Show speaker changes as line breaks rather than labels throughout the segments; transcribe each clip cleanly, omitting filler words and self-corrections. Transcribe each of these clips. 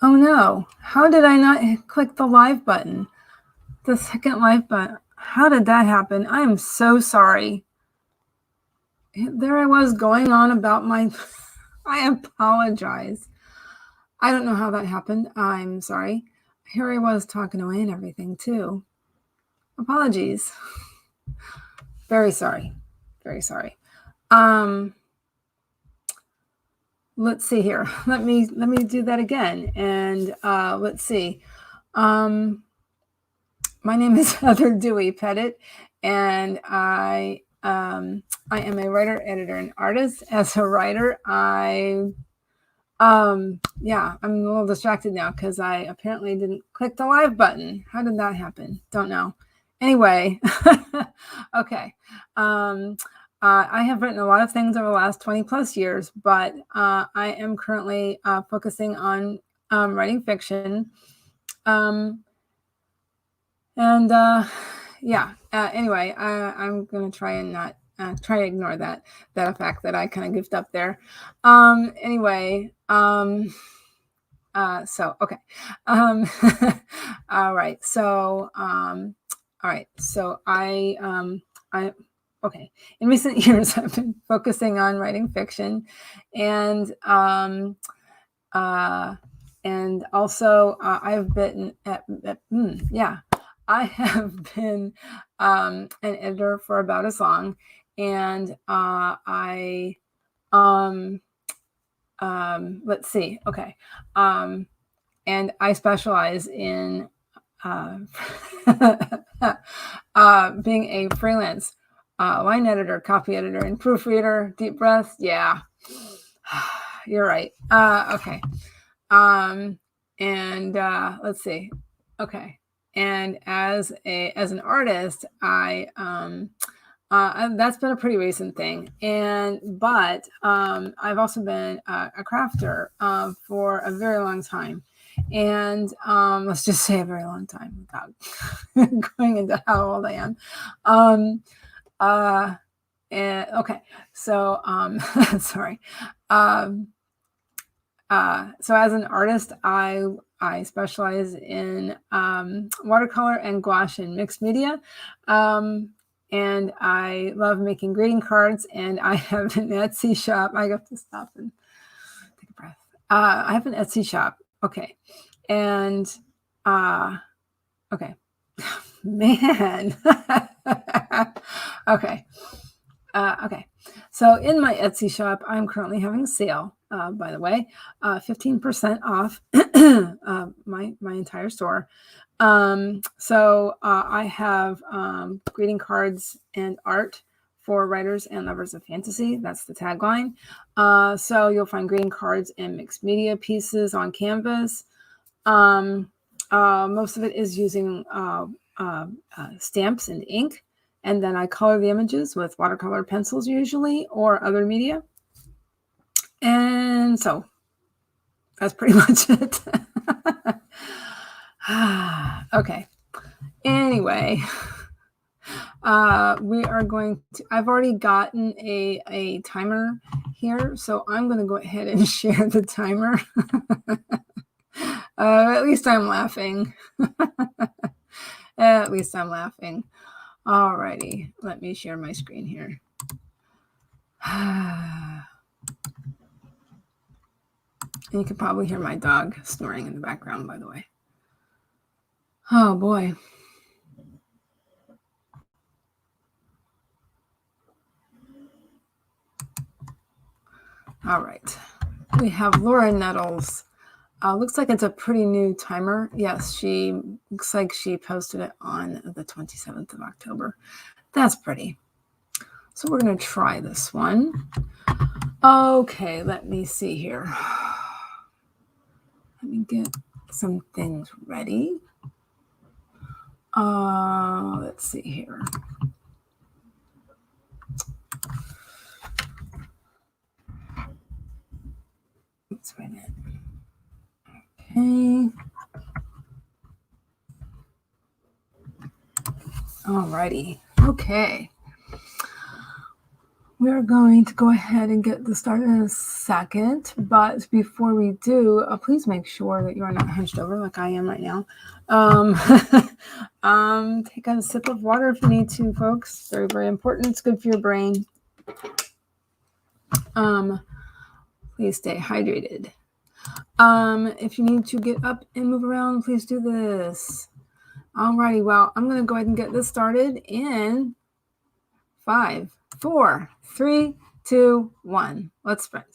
Oh no, how did I not click the live button? The second live button. How did that happen? I am so sorry. There I was going on about my... I apologize. I don't know how that happened. I'm sorry. Here I was talking away and everything too. Apologies. Very sorry. Very sorry. Let's see here. Let me do that again. And let's see. My name is Heather Dewey Pettit, and I am a writer, editor, and artist. As a writer, I'm a little distracted now because I apparently didn't click the live button. How did that happen? Don't know. Anyway, okay. I have written a lot of things over the last 20 plus years, but I am currently focusing on writing fiction. Anyway, I'm going to try and not try to ignore that fact that I kind of goofed up there. Okay. All right. So, okay. In recent years, I've been focusing on writing fiction, and also I've been I have been an editor for about as long, and let's see. Okay. And I specialize in being a freelance line editor, copy editor, and proofreader. Deep breath. Yeah, you're right. Okay. Let's see. Okay. And as an artist, that's been a pretty recent thing. But I've also been a crafter for a very long time. And let's just say a very long time without going into how old I am. Okay. So, sorry. So as an artist, I specialize in watercolor and gouache and mixed media. And I love making greeting cards, and I have an Etsy shop. I have to stop and take a breath. I have an Etsy shop. Okay. And okay. Man. Okay. Okay. So in my Etsy shop, I'm currently having a sale, by the way, 15% off my entire store. So I have greeting cards and art for writers and lovers of fantasy. That's the tagline. So you'll find greeting cards and mixed media pieces on canvas. Most of it is using stamps and ink. And then I color the images with watercolor pencils usually, or other media. And so that's pretty much it. Okay. Anyway, we are going to, I've already gotten a timer here, so I'm going to go ahead and share the timer. At least I'm laughing. At least I'm laughing. Alrighty, let me share my screen here. And you can probably hear my dog snoring in the background, by the way. Oh boy. All right. We have Laura Nettles. Looks like it's a pretty new timer. Yes, she looks like she posted it on the 27th of October. That's pretty. So we're going to try this one. Okay, let me see here. Let me get some things ready. Let's see here. Oops, wait a minute. Okay. Alrighty. Okay. we're going to go ahead and get this started in a second, but before we do, please make sure that you are not hunched over like I am right now. Take a sip of water if you need to, folks. Very, very important. It's good for your brain. Please stay hydrated. If you need to get up and move around, please do this. Alrighty, well, I'm going to go ahead and get this started in 5, 4, 3, 2, 1. Let's sprint.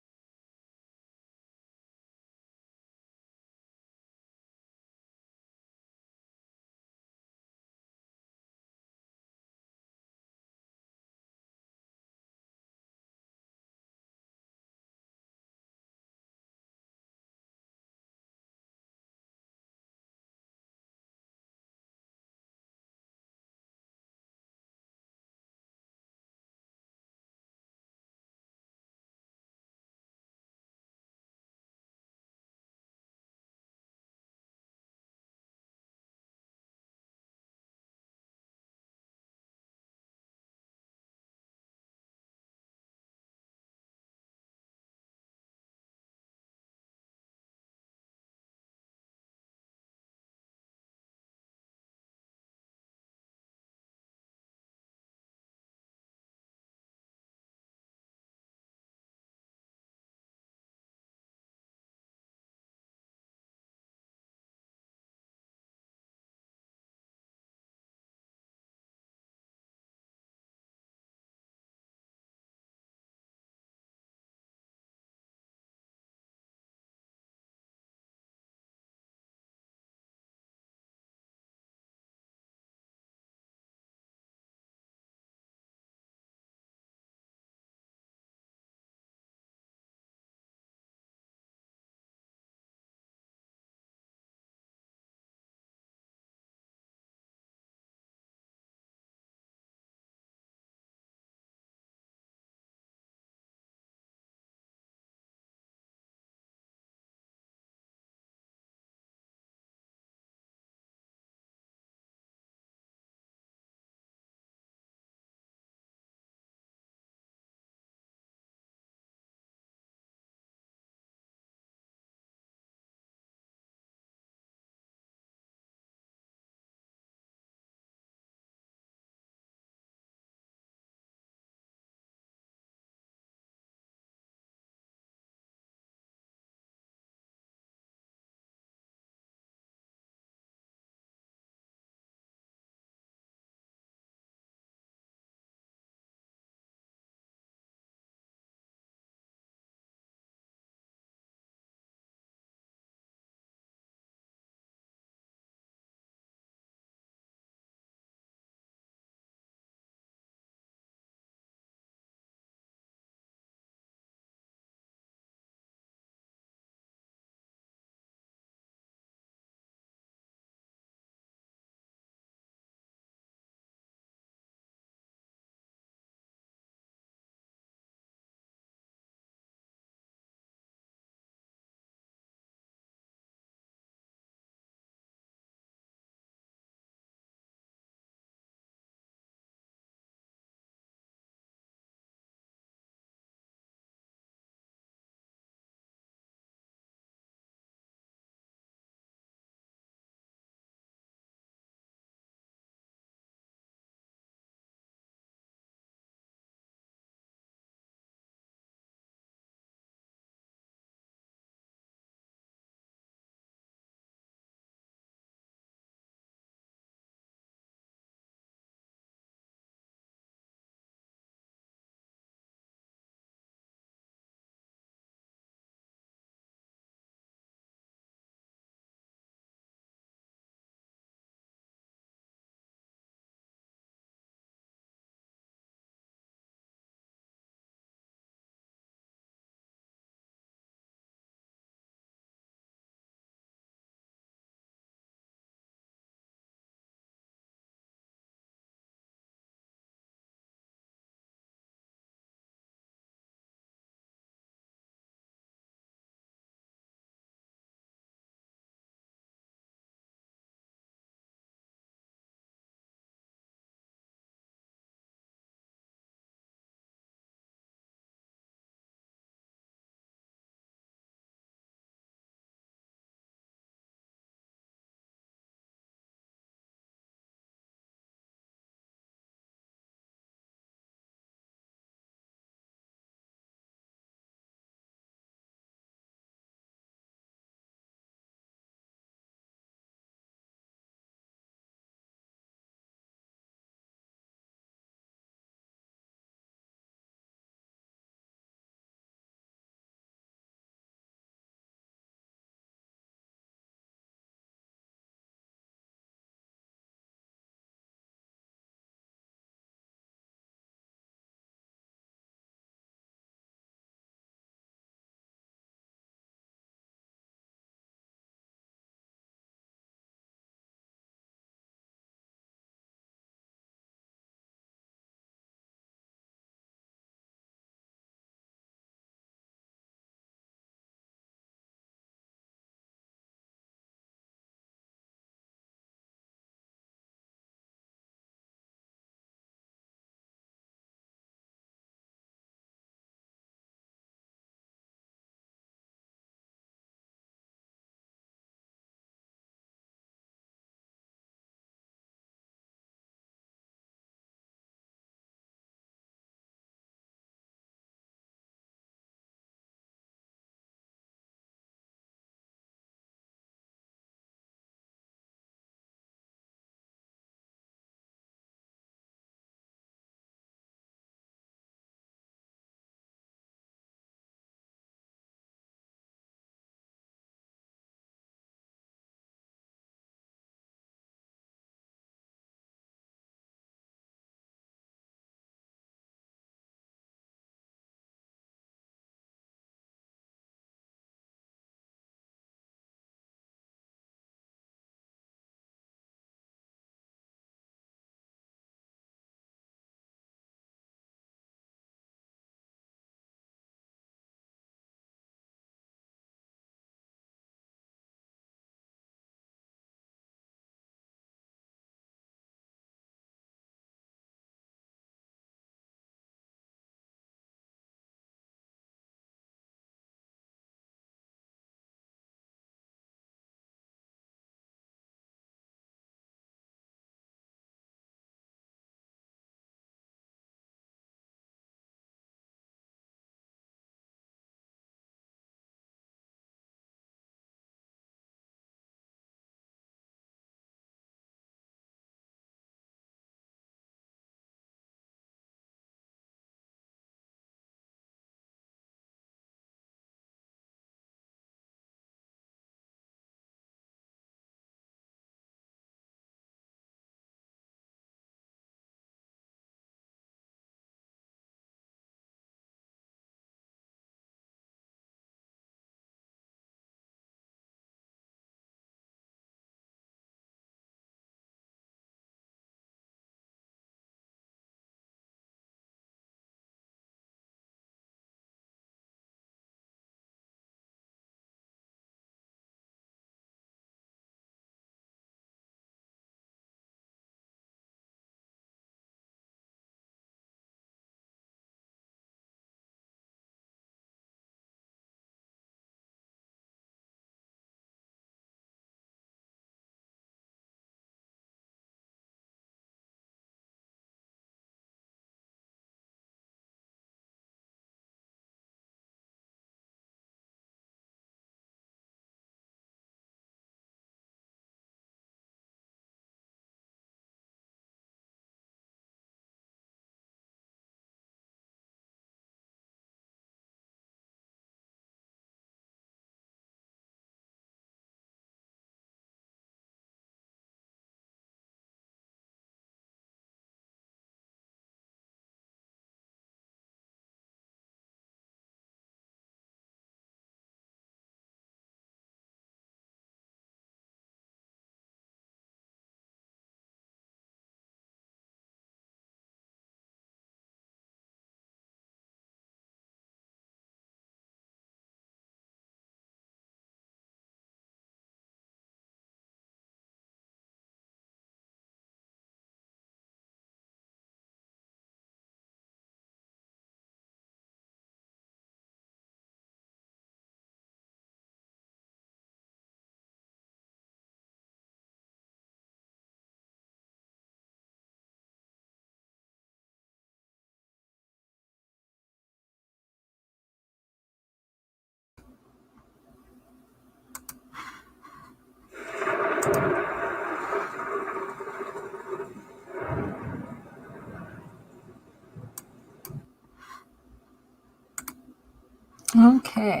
Okay.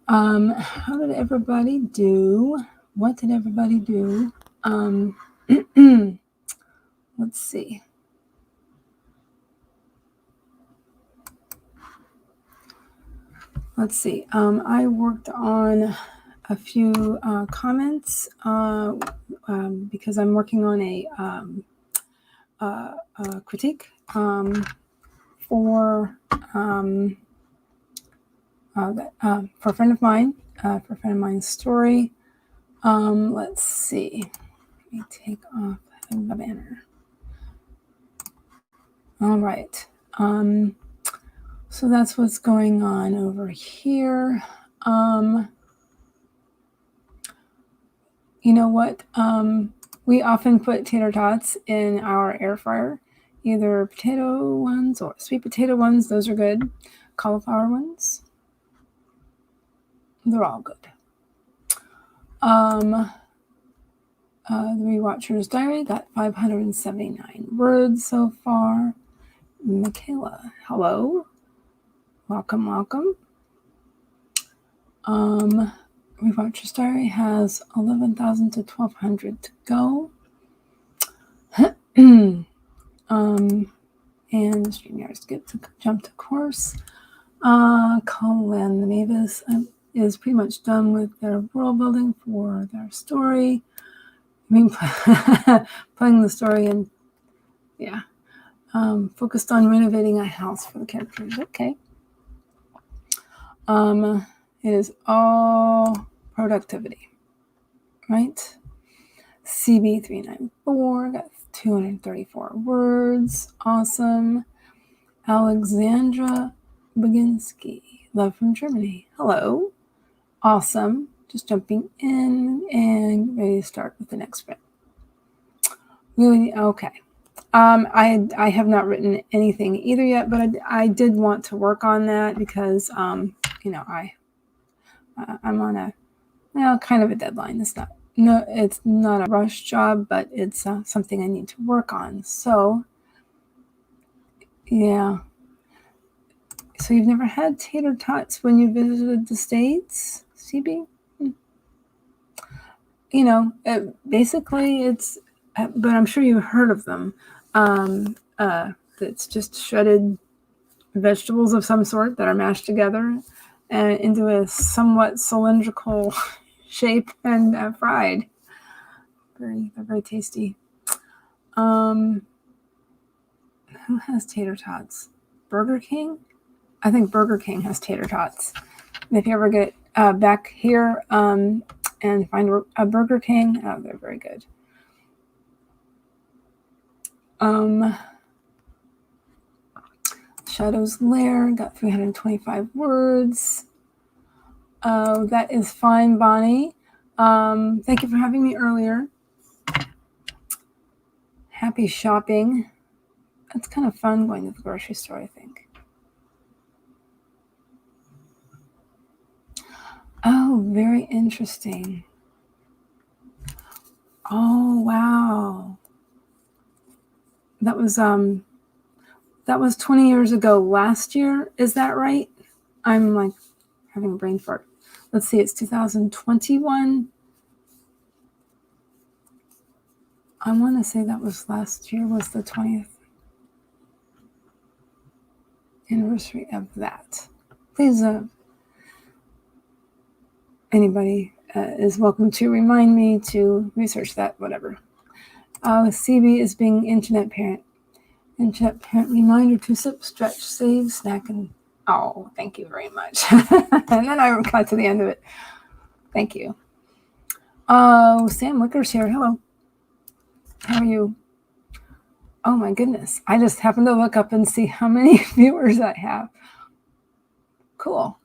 How did everybody do? What did everybody do? Let's see. I worked on a few comments because I'm working on a critique for a friend of mine, for a friend of mine's story. Let's see. Let me take off the banner. All right. So that's what's going on over here. You know what? We often put tater tots in our air fryer, either potato ones or sweet potato ones. Those are good. Cauliflower ones. They're all good. The Rewatcher's Diary got 579 words so far. Michaela, hello. Welcome. Rewatcher's Diary has 11,000 to 1,200 to go. And StreamYard's get to jump to course. Colin Mavis is pretty much done with their world building for their story. I mean, playing the story and focused on renovating a house for the characters. Okay. It is all productivity, right? CB394 got 234 words. Awesome. Alexandra Baginski, love from Germany. Hello. Awesome. Just jumping in and ready to start with the next bit. Really? Okay. I have not written anything either yet, but I did want to work on that because, I'm on a, kind of a deadline. It's not a rush job, but it's something I need to work on. So, yeah. So you've never had tater tots when you visited the States, CB? Basically it's, but I'm sure you've heard of them. It's just shredded vegetables of some sort that are mashed together and into a somewhat cylindrical shape and fried. They're very tasty. Who has tater tots? Burger King? I think Burger King has tater tots. And if you ever get back here and find a Burger King, they're very good. Shadow's Lair got 325 words. Oh, that is fine, Bonnie. Thank you for having me earlier. Happy shopping. It's kind of fun going to the grocery store, I think. Oh, very interesting. Oh, wow. That was 20 years ago last year. Is that right? I'm like having a brain fart. Let's see, it's 2021. I want to say that was last year was the 20th anniversary of that. Please, anybody is welcome to remind me to research that, whatever. CB is being internet parent. Internet parent reminder to sip, stretch, save, snack, and oh, thank you very much. And then I got to the end of it. Thank you. Oh, Sam Wicker's here. Hello. How are you? Oh my goodness. I just happened to look up and see how many viewers I have. Cool.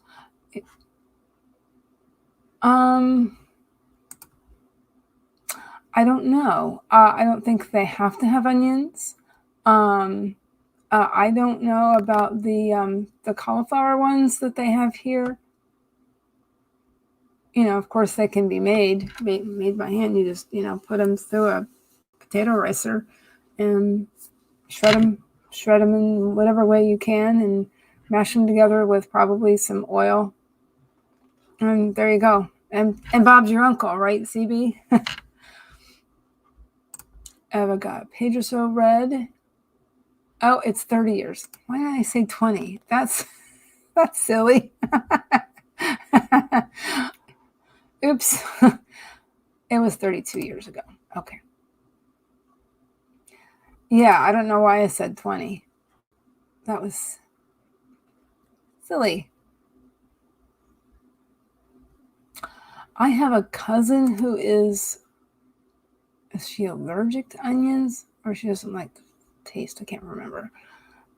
I don't know. I don't think they have to have onions. I don't know about the cauliflower ones that they have here. Of course they can be made by hand. You just, put them through a potato ricer and shred them in whatever way you can and mash them together with probably some oil And there you go. And Bob's your uncle, right, CB? Eva got a page or so read. Oh, it's 30 years. Why did I say 20? That's silly. Oops. It was 32 years ago. Okay. Yeah, I don't know why I said 20. That was silly. I have a cousin who is she allergic to onions or she doesn't like the taste? I can't remember.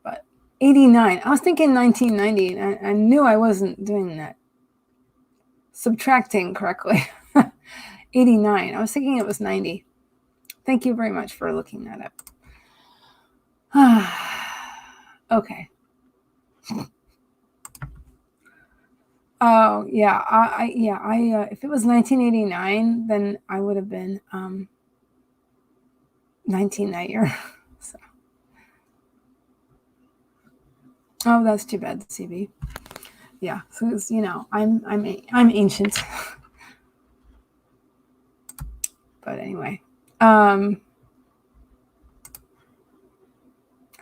But 89. I was thinking 1990 and I knew I wasn't doing that. Subtracting correctly. 89. I was thinking it was 90. Thank you very much for looking that up. Okay. Oh yeah, I if it was 1989, then I would have been 19 that year. So. Oh, that's too bad, CB. Yeah, so it's, I'm ancient. But anyway,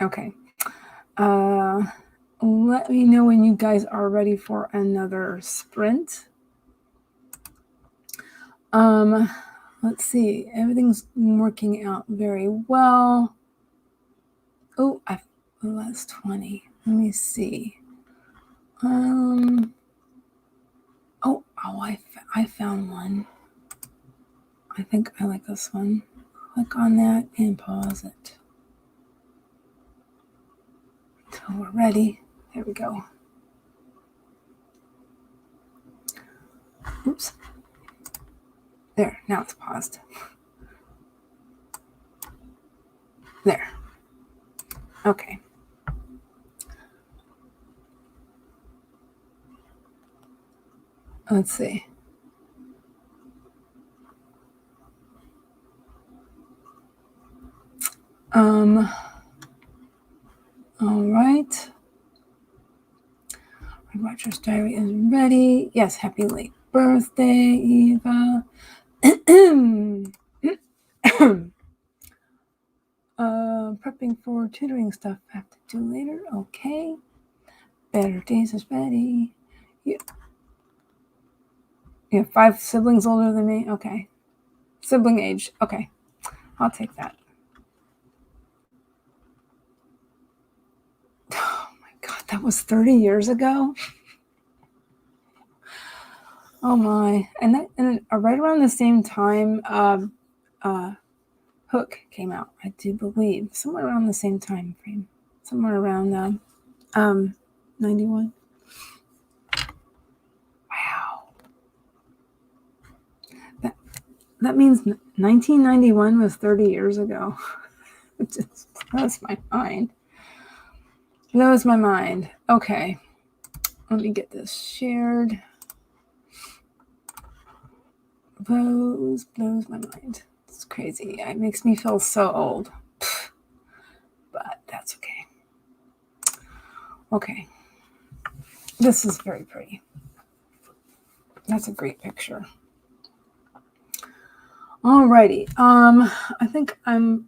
okay. Let me know when you guys are ready for another sprint. Let's see. Everything's working out very well. Oh, that's 20. Let me see. I found one. I think I like this one. Click on that and pause it until we're ready. There we go. Oops. There, now it's paused. There. Okay. Let's see. All right. Watcher's Diary is ready. Yes, happy late birthday, Eva. Prepping for tutoring stuff I have to do later. Okay. Better Days is ready. You have 5 siblings older than me? Okay. Sibling age. Okay. I'll take that. Oh my God, that was 30 years ago? Oh my. And right around the same time, Hook came out, I do believe. Somewhere around the same time frame. Somewhere around 91. Wow. That means 1991 was 30 years ago. It just blows my mind. Blows my mind. Okay. Let me get this shared. Blows my mind. It's crazy. It makes me feel so old. But that's okay. Okay. This is very pretty. That's a great picture. Alrighty. I think I'm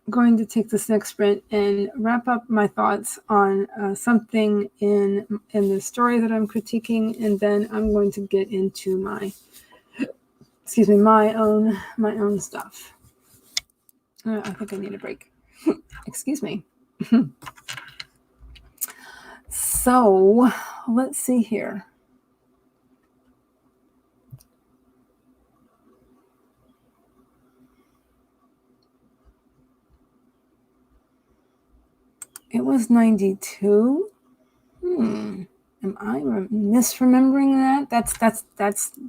going to take this next sprint and wrap up my thoughts on something in the story that I'm critiquing, and then I'm going to get into my own stuff. I think I need a break. Excuse me. So let's see here. It was 92. Am I misremembering that?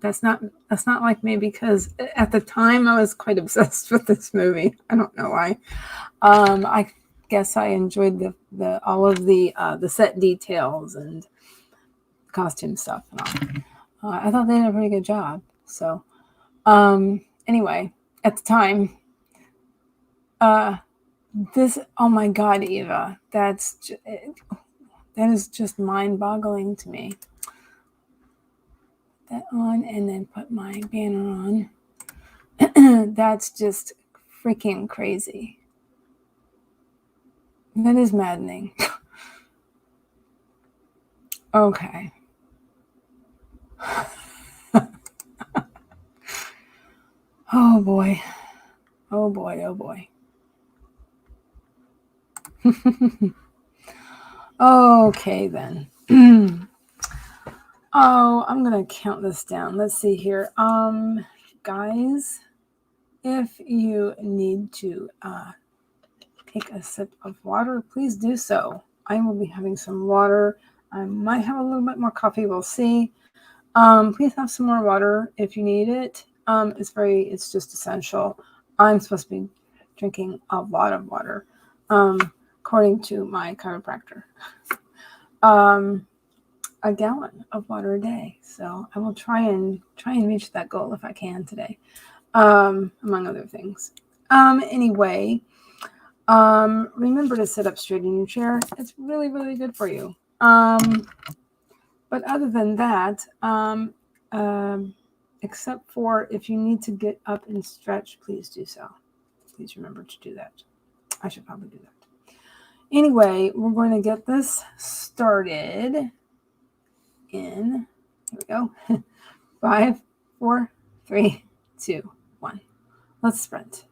That's not like me, because at the time I was quite obsessed with this movie. I don't know why. I guess I enjoyed the all of the set details and costume stuff and all. I thought they did a pretty good job. So anyway, at the time, this, oh my God, Eva, that is just mind-boggling to me. that on and then put my banner on. That's just freaking crazy. That is maddening. Okay. Oh boy. Oh boy. Oh boy. Okay then. Oh, I'm gonna count this down. Let's see here. Guys, if you need to take a sip of water, please do so. I will be having some water. I might have a little bit more coffee. We'll see. Please have some more water if you need it. It's just essential. I'm supposed to be drinking a lot of water, according to my chiropractor. A gallon of water a day. So I will try and reach that goal if I can today, among other things. Anyway, remember to sit up straight in your chair. It's really, really good for you. But other than that, except for if you need to get up and stretch, please do so. Please remember to do that. I should probably do that. Anyway, we're going to get this started in, here we go, 5, 4, 3, 2, 1. Let's sprint.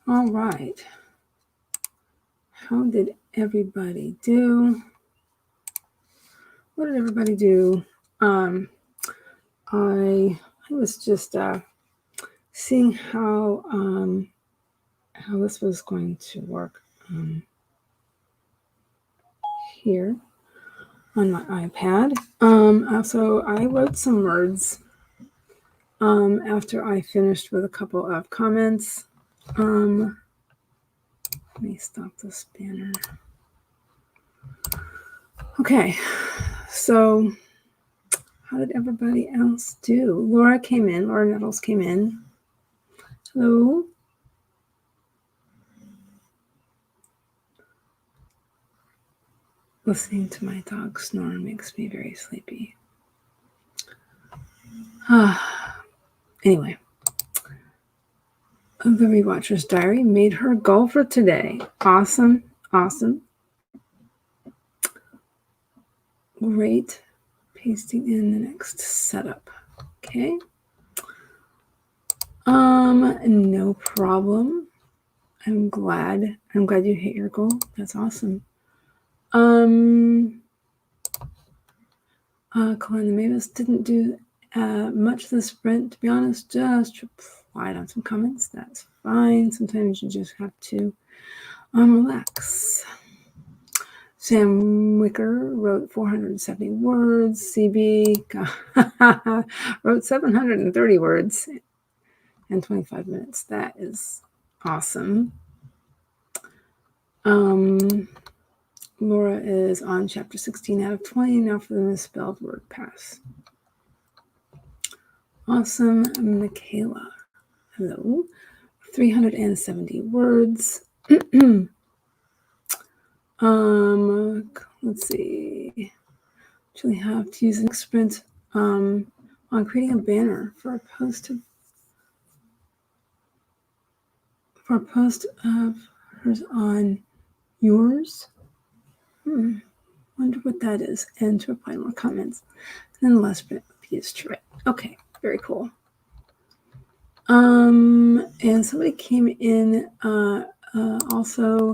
All right. How did everybody do? What did everybody do? I was just seeing how this was going to work here on my iPad. So I wrote some words after I finished with a couple of comments. Let me stop this banner. Okay, so how did everybody else do? Laura Nettles came in. Hello. Listening to my dog snore makes me very sleepy. Anyway, the Rewatcher's Diary made her goal for today. Awesome. Great. Pasting in the next setup. Okay. No problem. I'm glad you hit your goal. That's awesome. Kalina Mavis didn't do much this sprint, to be honest. Just replied on some comments. That's fine. Sometimes you just have to relax. Sam Wicker wrote 470 words. CB wrote 730 words in 25 minutes. That is awesome. Laura is on chapter 16 out of 20. Now for the misspelled word pass. Awesome. Michaela. Hello. 370 words. Let's see. Actually have to use an sprint on creating a banner for a post of hers on yours. Wonder what that is. And to reply more comments. And then the last sprint would be used to write. Okay, very cool. And somebody came in also.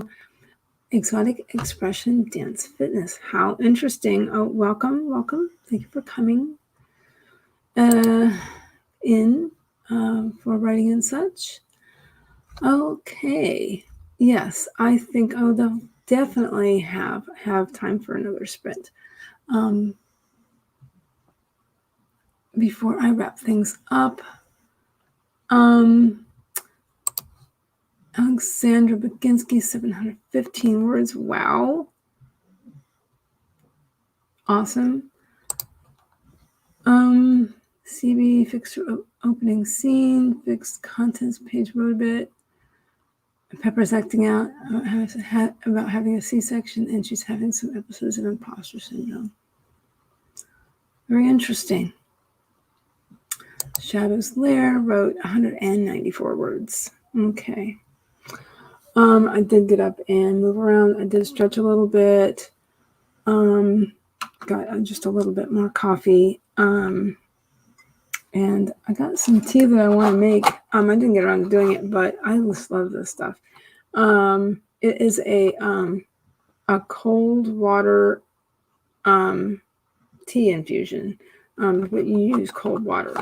Exotic Expression Dance Fitness. How interesting. Oh, welcome. Thank you for coming in for writing and such. Okay. Yes, I think I'll definitely have time for another sprint. Before I wrap things up, Alexandra Baginski, 715 words. Wow. Awesome. CB fixed her opening scene, fixed contents page wrote a bit. Pepper's acting out about having a C-section, and she's having some episodes of imposter syndrome. Very interesting. Shadow's Lair wrote 194 words. Okay. I did get up and move around. I did stretch a little bit. Got just a little bit more coffee. And I got some tea that I want to make. I didn't get around to doing it, but I just love this stuff. It is a cold water tea infusion. But you use cold water,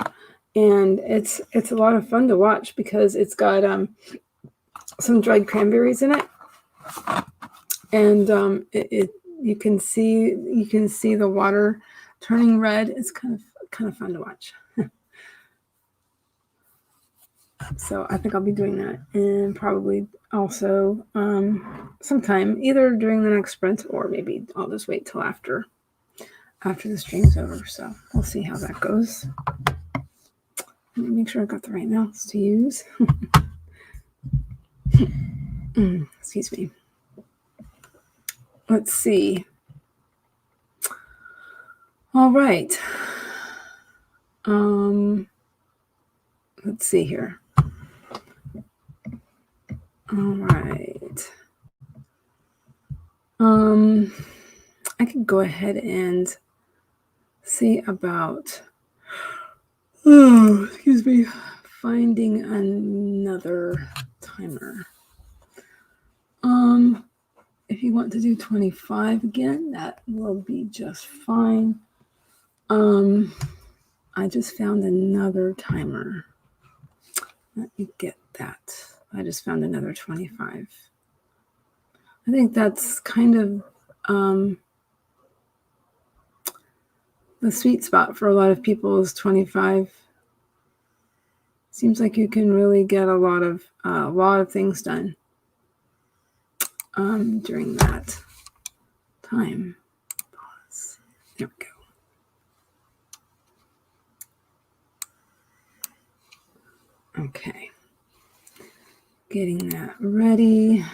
and it's a lot of fun to watch because it's got some dried cranberries in it, and you can see the water turning red. It's kind of fun to watch. So I think I'll be doing that, and probably also sometime either during the next sprint, or maybe I'll just wait till after the stream's over. So we'll see how that goes. Let me make sure I got the right mouse to use. Excuse me. Let's see. All right. Let's see here. All right. I could go ahead and see about, excuse me, finding another timer. If you want to do 25 again, that will be just fine. I just found another timer. Let me get that. I just found another 25. I think that's kind of the sweet spot for a lot of people is 25. Seems like you can really get a lot of things done during that time. Pause. There we go. Okay. Getting that ready.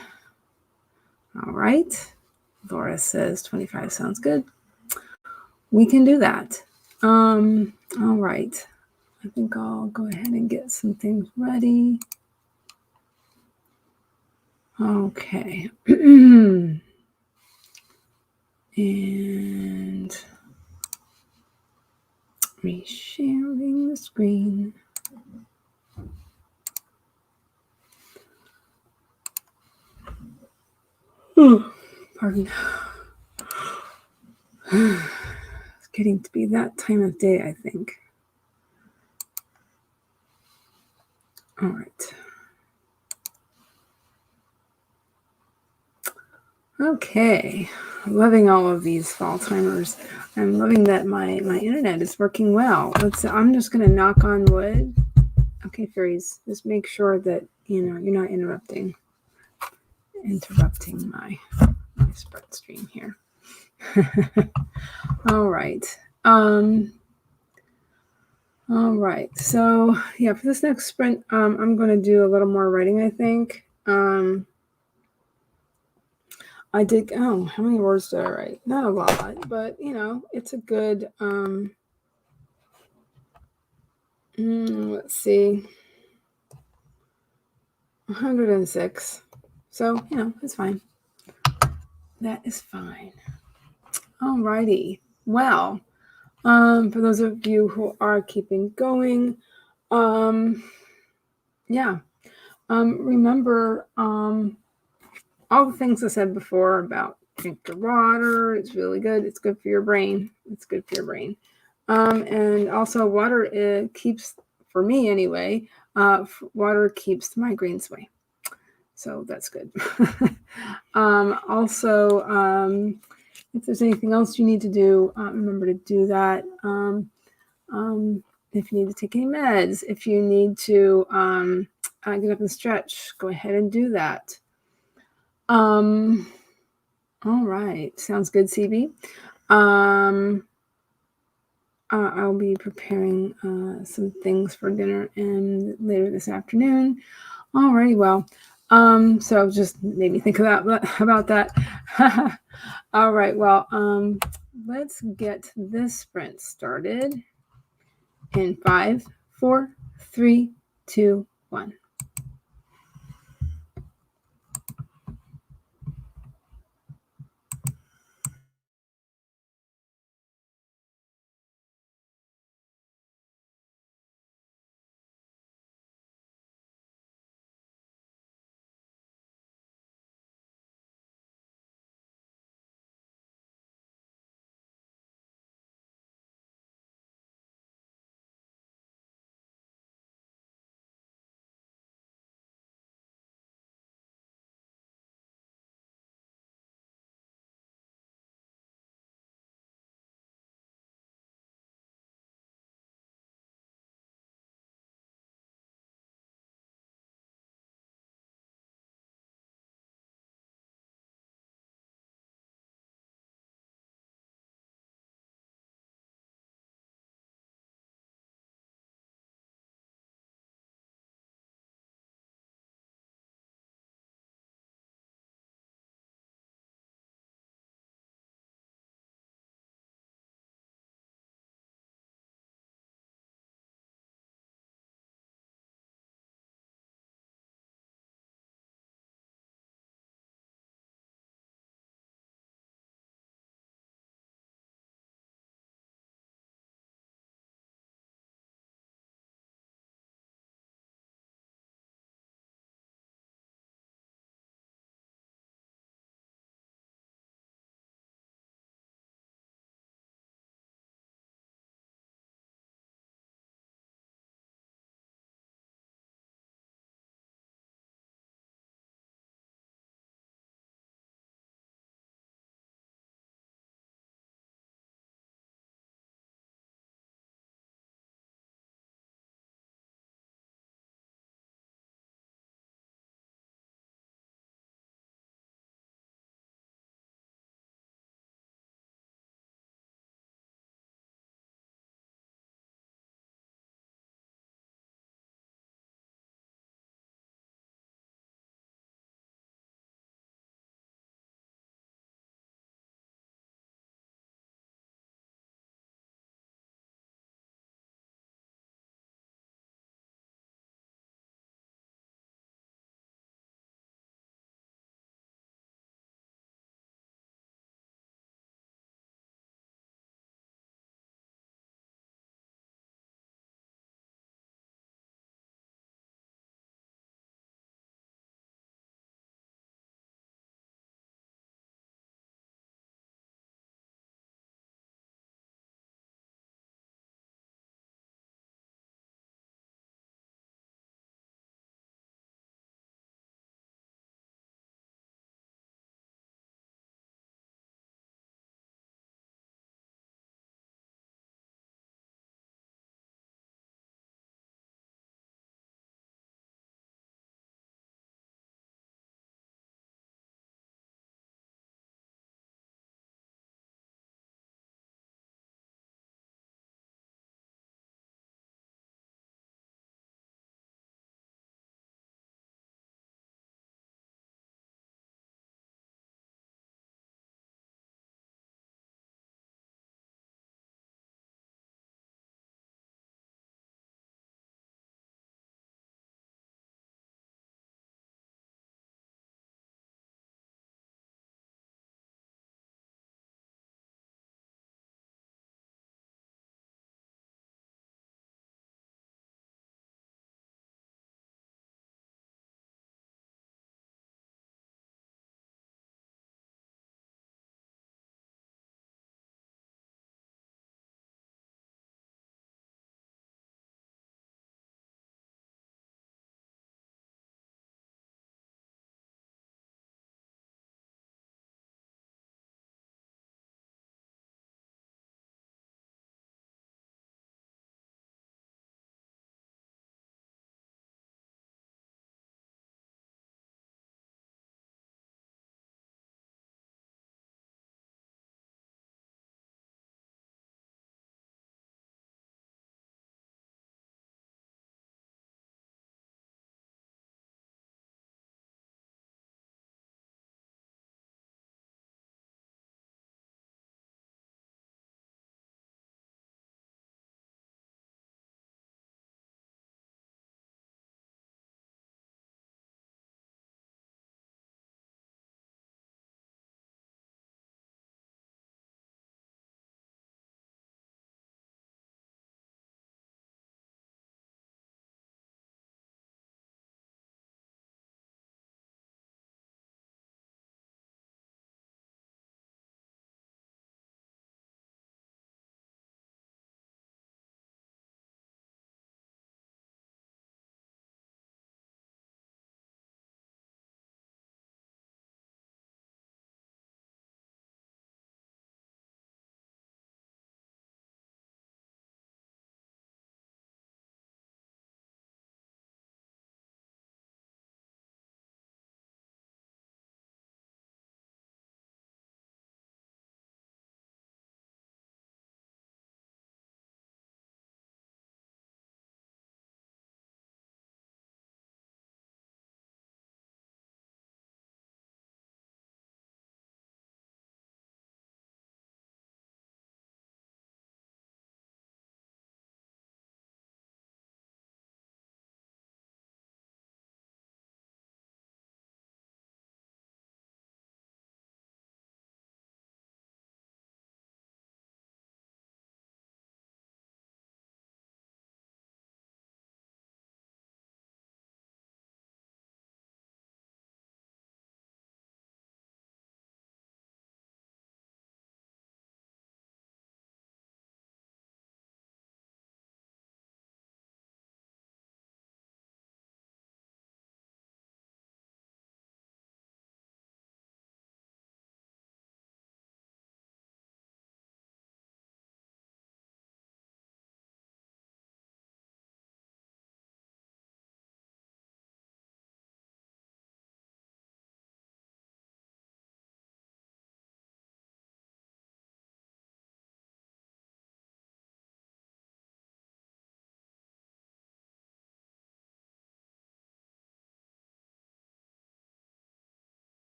All right. Laura says 25 sounds good. We can do that. All right. I think I'll go ahead and get some things ready. Okay. And resharing the screen. Pardon. It's getting to be that time of day, I think. All right. Okay. Loving all of these fall timers. I'm loving that my internet is working well. I'm just going to knock on wood. Okay, fairies, just make sure that, you're not interrupting my spread stream here. All right. All right. So yeah, for this next sprint, I'm going to do a little more writing, I think. I did, how many words did I write? Not a lot, but it's a good, let's see, 106. So, it's fine. That is fine. All righty. Well, for those of you who are keeping going, remember, all the things I said before about drink your water. It's really good. It's good for your brain. And also water keeps, for me anyway, water keeps the migraines away. So that's good. Also, if there's anything else you need to do, remember to do that. If you need to take any meds, if you need to get up and stretch, go ahead and do that. All right. Sounds good, CB. I'll be preparing some things for dinner and later this afternoon. Alrighty, well, so just made me think about that. All right, well, let's get this sprint started in 5, 4, 3, 2, 1.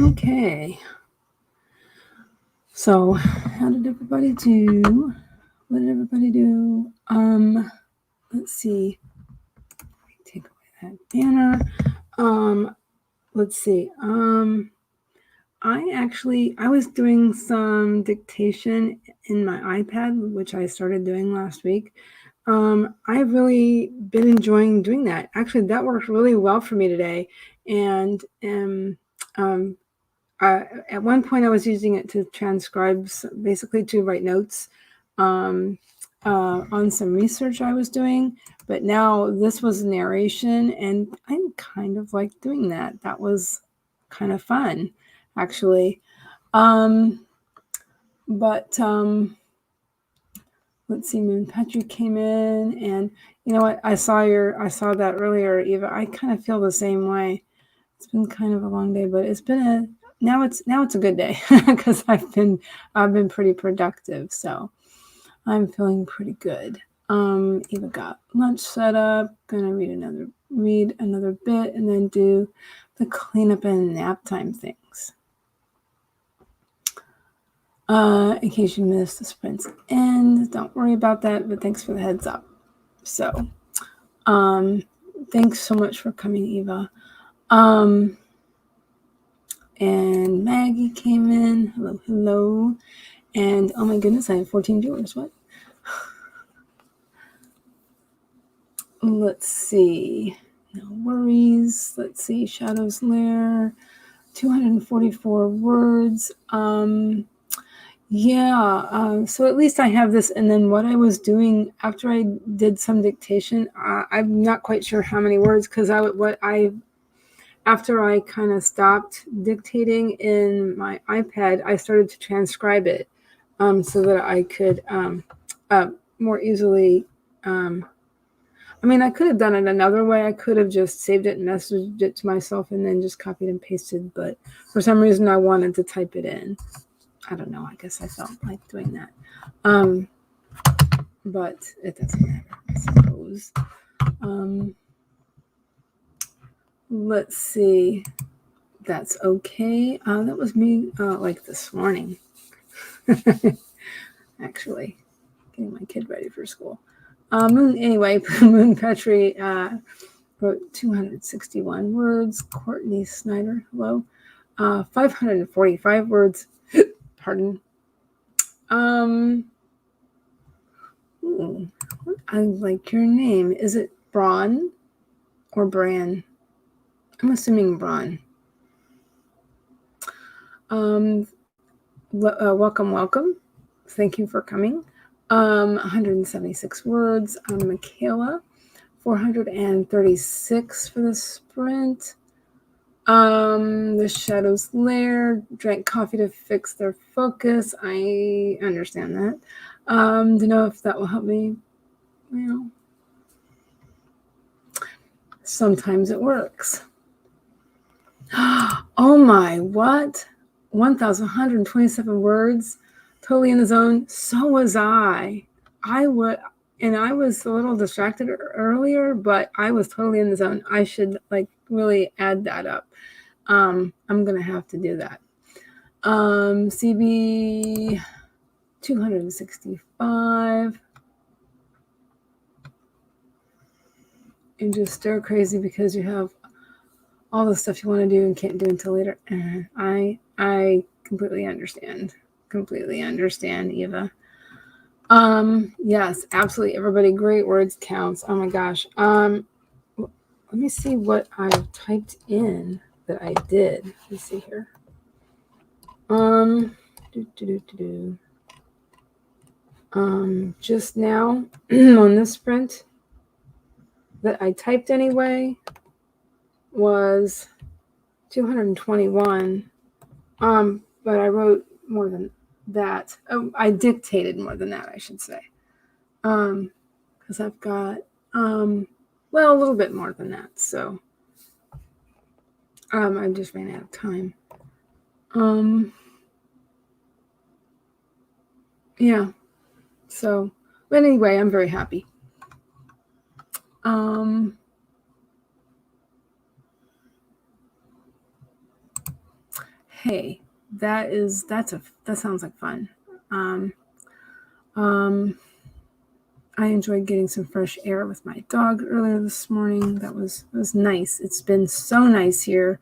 Okay. So, how did everybody do? What did everybody do? Let's see. Take away that banner. Let's see. I was doing some dictation in my iPad, which I started doing last week. I've really been enjoying doing that. Actually, that worked really well for me today. And at one point I was using it to transcribe, basically to write notes on some research I was doing. But now this was narration, and I kind of like doing that. That was kind of fun, actually. Let's see, Moon Patrick came in, and you know what? I saw that earlier, Eva. I kind of feel the same way. It's been kind of a long day, but now it's a good day because I've been pretty productive, so I'm feeling pretty good. Eva got lunch set up. Gonna read another bit, and then do the cleanup and nap time things. In case you missed the sprint's end, don't worry about that, but thanks for the heads up. So, thanks so much for coming, Eva. And Maggie came in. Hello. And oh my goodness, I have 14 viewers. What? Let's see. No worries. Let's see. Shadow's Lair. 244 words. So at least I have this. And then what I was doing after I did some dictation, I'm not quite sure how many words, because after I kind of stopped dictating in my iPad, I started to transcribe it so that I could more easily. I could have done it another way. I could have just saved it and messaged it to myself and then just copied and pasted. But for some reason, I wanted to type it in. I don't know. I guess I felt like doing that. But it doesn't matter, I suppose. Let's see. That's okay. That was me like this morning. Actually, getting my kid ready for school. Moon Petrie wrote 261 words. Courtney Snyder, hello. 545 words. Pardon. I like your name. Is it Braun or Bran? I'm assuming Braun. Welcome. Thank you for coming. 176 words. Michaela, 436 for the sprint. The Shadow's Lair, drank coffee to fix their focus. I understand that. Don't know if that will help me. Well, sometimes it works. Oh my, what? 1,127 words, totally in the zone. So was I. I was a little distracted earlier, but I was totally in the zone. I should really add that up. I'm gonna have to do that. CB 265. And just stir crazy because you have all the stuff you want to do and can't do until later. I completely understand. Eva. Yes, absolutely. Everybody, great words counts. Oh my gosh. Let me see what I typed in that I did. Let me see here. Just now on this sprint that I typed anyway was 221. But I wrote more than that. Oh, I dictated more than that, I should say. Because I've got a little bit more than that. So I just ran out of time. Yeah. So, but anyway, I'm very happy. Okay, that sounds like fun. Um, I enjoyed getting some fresh air with my dog earlier this morning. That was nice. It's been so nice here.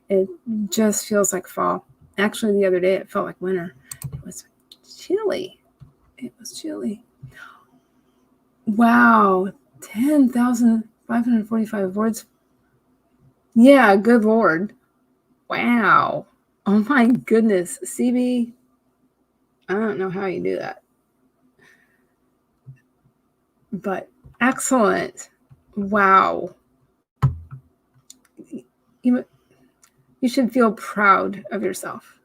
It just feels like fall. Actually, the other day it felt like winter. It was chilly. Wow, 10,545 words. Yeah, good Lord. Wow. Oh my goodness. CB, I don't know how you do that. But excellent. Wow. You should feel proud of yourself.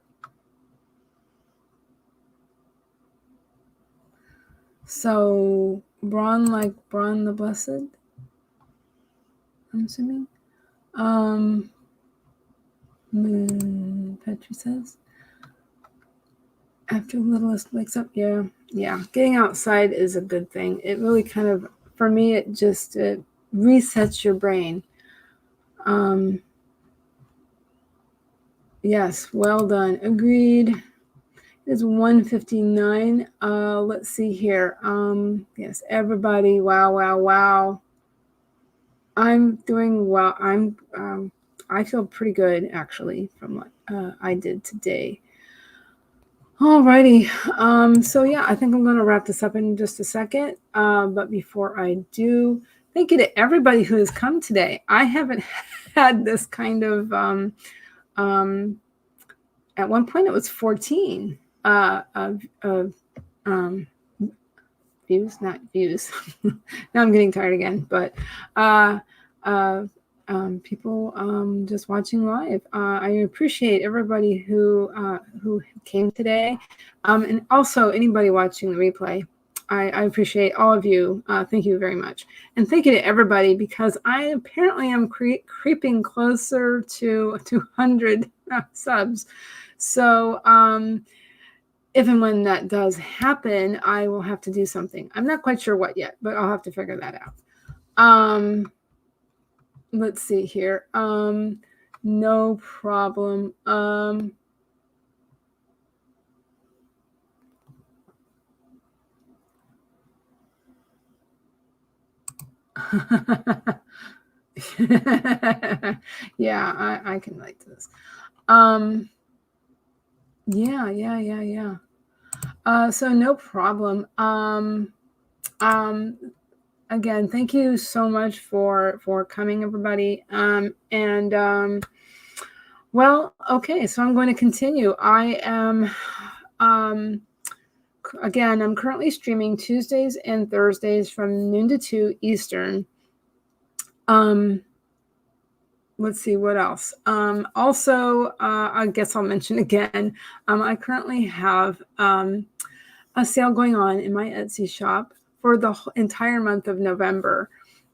So, Braun like Braun the Blessed, I'm assuming. Petri says, after Littlest wakes up, yeah. Getting outside is a good thing. It really kind of, for me, it resets your brain. Yes, well done. Agreed. It's 1:59. Let's see here. Yes, everybody. Wow. I'm doing well. I feel pretty good actually from what I did today. Alrighty. So yeah, I think I'm going to wrap this up in just a second. But before I do, thank you to everybody who has come today. I haven't had this kind of. At one point, it was 14 views, not views. Now I'm getting tired again, but people just watching live. I appreciate everybody who came today, and also anybody watching the replay. I appreciate all of you. Thank you very much, and thank you to everybody because I apparently am creeping closer to 200 subs. So if and when that does happen, I will have to do something. I'm not quite sure what yet, but I'll have to figure that out. Let's see here. No problem. Yeah, I can relate to this. Yeah. So no problem. Again, thank you so much for coming, everybody. Well, okay, so I'm going to continue. I am, again, I'm currently streaming Tuesdays and Thursdays from noon to 2 Eastern. Let's see what else. Also, I guess I'll mention again, I currently have a sale going on in my Etsy shop for the entire month of November.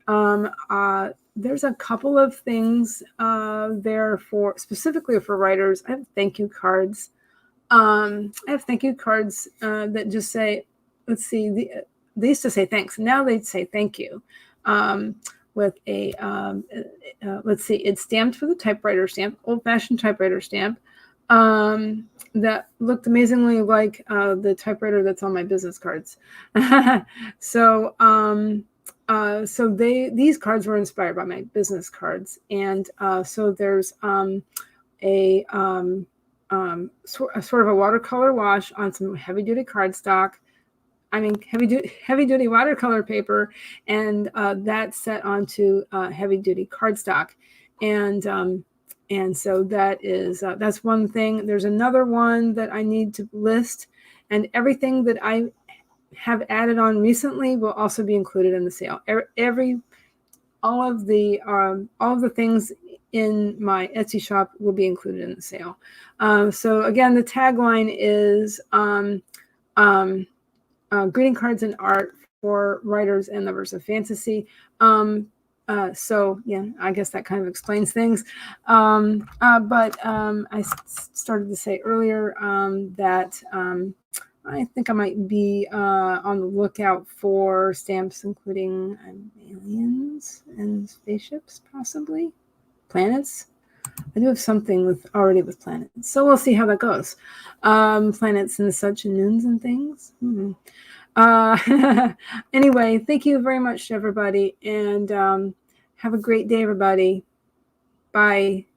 There's a couple of things there specifically for writers. I have thank you cards. I have thank you cards that just say, let's see, they used to say thanks. Now they say thank you. With a, let's see, it's stamped with a typewriter stamp, old-fashioned typewriter stamp. That looked amazingly like the typewriter that's on my business cards. So these cards were inspired by my business cards, and so there's a sort of a watercolor wash on some heavy duty cardstock. I mean, heavy duty watercolor paper, and that's set onto heavy duty cardstock, and so that is that's one thing. There's another one that I need to list, and everything that I have added on recently will also be included in the sale. All of the things in my Etsy shop will be included in the sale. So again, the tagline is greeting cards and art for writers and lovers of fantasy. So yeah, I guess that kind of explains things. But I started to say earlier that I think I might be on the lookout for stamps including aliens and spaceships, possibly planets. I do have something with planets, so we'll see how that goes. Planets and such and moons and things. Anyway, thank you very much to everybody, and have a great day, everybody. Bye.